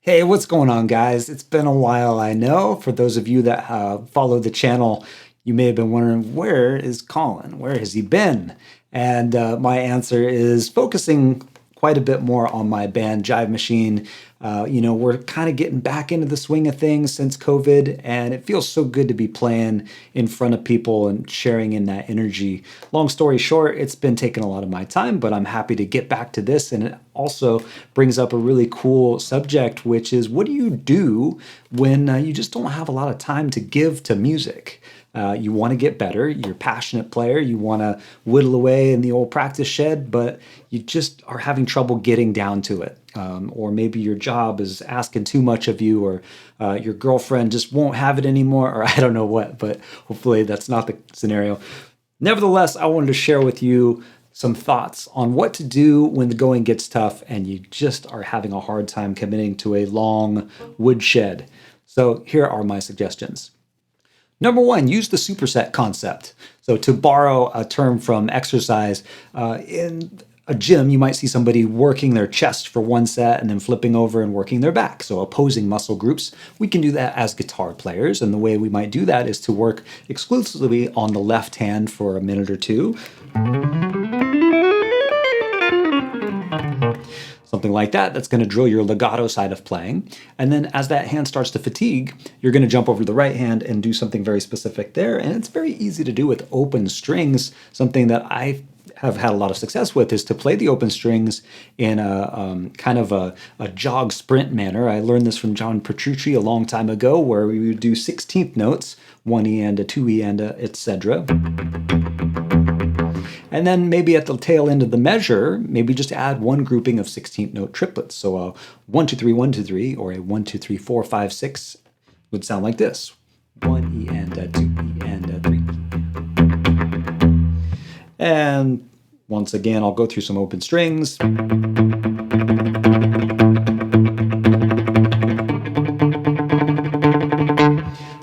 Hey, what's going on, guys? It's been a while, I know. For those of you that follow the channel, you may have been wondering, where is Colin? Where has he been? And my answer is focusing quite a bit more on my band Jive Machine. We're kind of getting back into the swing of things since COVID, and it feels so good to be playing in front of people and sharing in that energy. Long story short, it's been taking a lot of my time, but I'm happy to get back to this. And it also brings up a really cool subject, which is what do you do when you just don't have a lot of time to give to music? You want to get better. You're a passionate player. You want to whittle away in the old practice shed, but you just are having trouble getting down to it. Or maybe your job is asking too much of you, or your girlfriend just won't have it anymore, or I don't know what, but hopefully that's not the scenario. Nevertheless, I wanted to share with you some thoughts on what to do when the going gets tough and you just are having a hard time committing to a long woodshed. So here are my suggestions. Number one, use the superset concept. So to borrow a term from exercise, in a gym, you might see somebody working their chest for one set and then flipping over and working their back. So opposing muscle groups. We can do that as guitar players. And the way we might do that is to work exclusively on the left hand for a minute or two. Something like that, that's going to drill your legato side of playing. And then as that hand starts to fatigue, you're going to jump over to the right hand and do something very specific there. And it's very easy to do with open strings. Something that I have had a lot of success with is to play the open strings in a kind of a jog sprint manner. I learned this from John Petrucci a long time ago, where we would do 16th notes, 1E and a 2E and a etc. And then maybe at the tail end of the measure, maybe just add one grouping of 16th note triplets. So a 1, 2, 3, 1, 2, 3, or a 1, 2, 3, 4, 5, 6 would sound like this. 1E and a 2E and a 3E. And once again, I'll go through some open strings.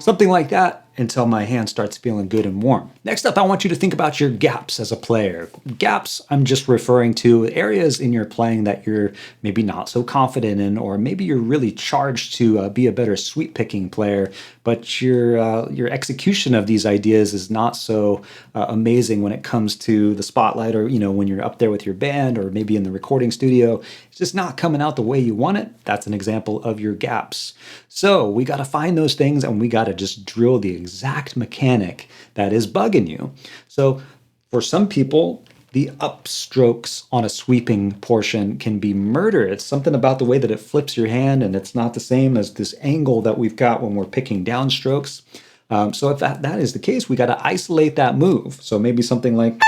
Something like that until my hand starts feeling good and warm. Next up, I want you to think about your gaps as a player. Gaps, I'm just referring to areas in your playing that you're maybe not so confident in, or maybe you're really charged to be a better sweep picking player, but your execution of these ideas is not so amazing when it comes to the spotlight, or when you're up there with your band, or maybe in the recording studio. It's just not coming out the way you want it. That's an example of your gaps. So we got to find those things, and we got to just drill the exact mechanic that is bugging you. So for some people, the upstrokes on a sweeping portion can be murder. It's something about the way that it flips your hand, and it's not the same as this angle that we've got when we're picking downstrokes. So if that is the case, we got to isolate that move. So maybe something like...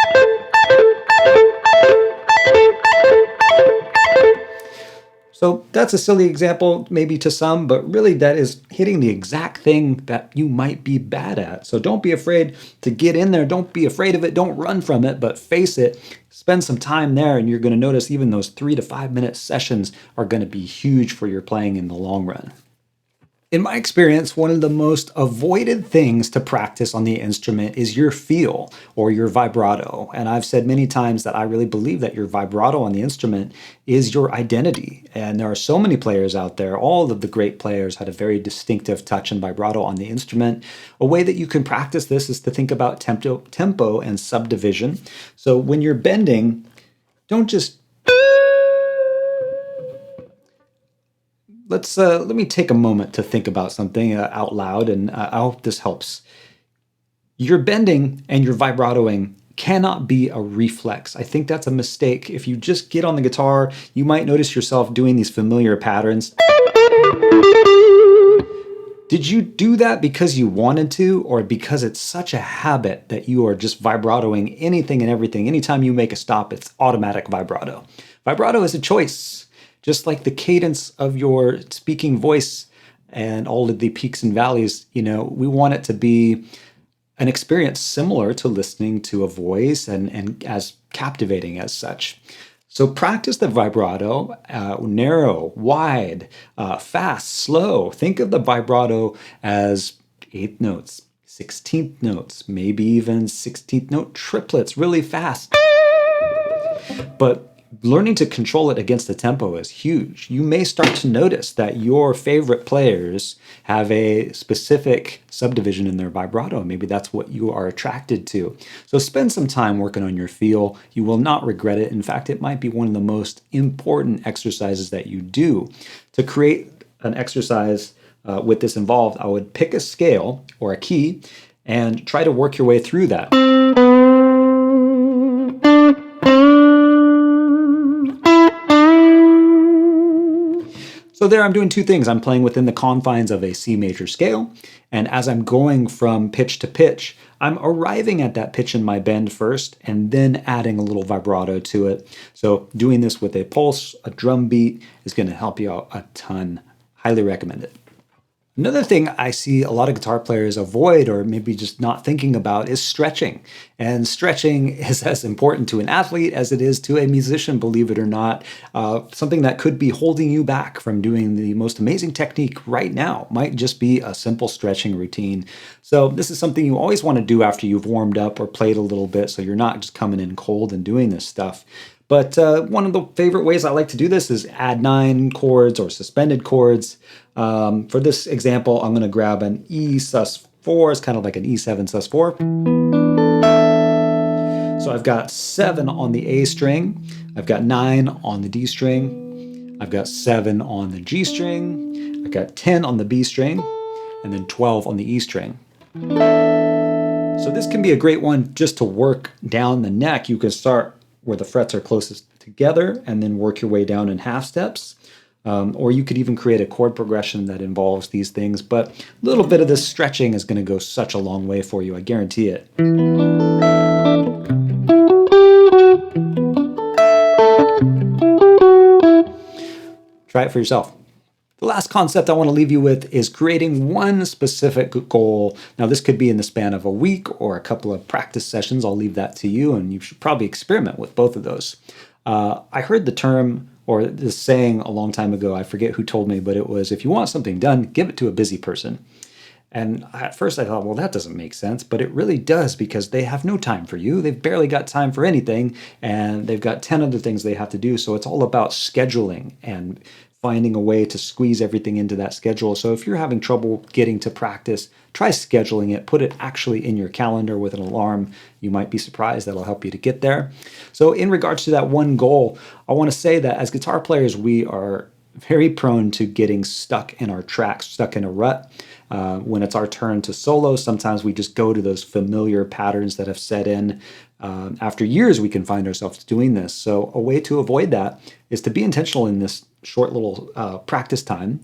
So that's a silly example maybe to some, but really that is hitting the exact thing that you might be bad at. So don't be afraid to get in there. Don't be afraid of it. Don't run from it, but face it. Spend some time there, and you're going to notice even those 3 to 5 minute sessions are going to be huge for your playing in the long run. In my experience, one of the most avoided things to practice on the instrument is your feel or your vibrato. And I've said many times that I really believe that your vibrato on the instrument is your identity. And there are so many players out there. All of the great players had a very distinctive touch and vibrato on the instrument. A way that you can practice this is to think about tempo and subdivision. So when you're bending, don't just... Let me take a moment to think about something out loud, and I hope this helps. Your bending and your vibratoing cannot be a reflex. I think that's a mistake. If you just get on the guitar, you might notice yourself doing these familiar patterns. Did you do that because you wanted to, or because it's such a habit that you are just vibratoing anything and everything? Anytime you make a stop, it's automatic vibrato. Vibrato is a choice. Just like the cadence of your speaking voice and all of the peaks and valleys, we want it to be an experience similar to listening to a voice and as captivating as such. So practice the vibrato, narrow, wide, fast, slow. Think of the vibrato as 8th notes, 16th notes, maybe even 16th note triplets, really fast. But learning to control it against the tempo is huge. You may start to notice that your favorite players have a specific subdivision in their vibrato. Maybe that's what you are attracted to. So spend some time working on your feel. You will not regret it. In fact, it might be one of the most important exercises that you do. To create an exercise with this involved, I would pick a scale or a key and try to work your way through that. So there I'm doing two things. I'm playing within the confines of a C major scale, and as I'm going from pitch to pitch, I'm arriving at that pitch in my bend first and then adding a little vibrato to it. So doing this with a pulse, a drum beat is going to help you out a ton. Highly recommend it. Another thing I see a lot of guitar players avoid or maybe just not thinking about is stretching. And stretching is as important to an athlete as it is to a musician, believe it or not. Something that could be holding you back from doing the most amazing technique right now might just be a simple stretching routine. So this is something you always want to do after you've warmed up or played a little bit, so you're not just coming in cold and doing this stuff. But one of the favorite ways I like to do this is add 9 chords or suspended chords. For this example, I'm going to grab an E sus4. It's kind of like an E7 sus4. So I've got 7 on the A string. I've got 9 on the D string. I've got 7 on the G string. I've got 10 on the B string. And then 12 on the E string. So this can be a great one just to work down the neck. You can start where the frets are closest together and then work your way down in half steps. Or you could even create a chord progression that involves these things. But a little bit of this stretching is going to go such a long way for you. I guarantee it. Try it for yourself. The last concept I want to leave you with is creating one specific goal. Now, this could be in the span of a week or a couple of practice sessions. I'll leave that to you, and you should probably experiment with both of those. I heard the term or this saying a long time ago. I forget who told me, but it was, if you want something done, give it to a busy person. And at first I thought, well, that doesn't make sense, but it really does, because they have no time for you. They've barely got time for anything, and they've got 10 other things they have to do. So it's all about scheduling and finding a way to squeeze everything into that schedule. So if you're having trouble getting to practice, try scheduling it. Put it actually in your calendar with an alarm. You might be surprised. That'll help you to get there. So in regards to that one goal, I want to say that as guitar players, we are very prone to getting stuck in our tracks, stuck in a rut. When it's our turn to solo, sometimes we just go to those familiar patterns that have set in. After years, we can find ourselves doing this. So a way to avoid that is to be intentional in this short little practice time.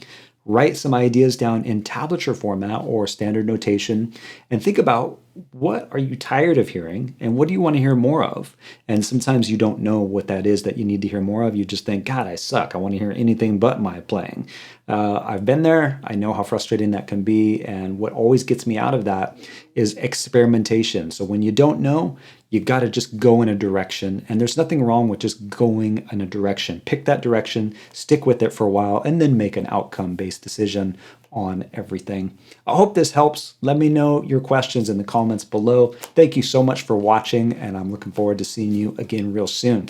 Write some ideas down in tablature format or standard notation, and think about, what are you tired of hearing and what do you want to hear more of? And sometimes you don't know what that is that you need to hear more of. You just think, God, I suck. I want to hear anything but my playing. I've been there. I know how frustrating that can be. And what always gets me out of that is experimentation. So when you don't know, you got to just go in a direction. And there's nothing wrong with just going in a direction. Pick that direction, stick with it for a while, and then make an outcome-based decision on everything. I hope this helps. Let me know your questions in the comments below. Thank you so much for watching, and I'm looking forward to seeing you again real soon.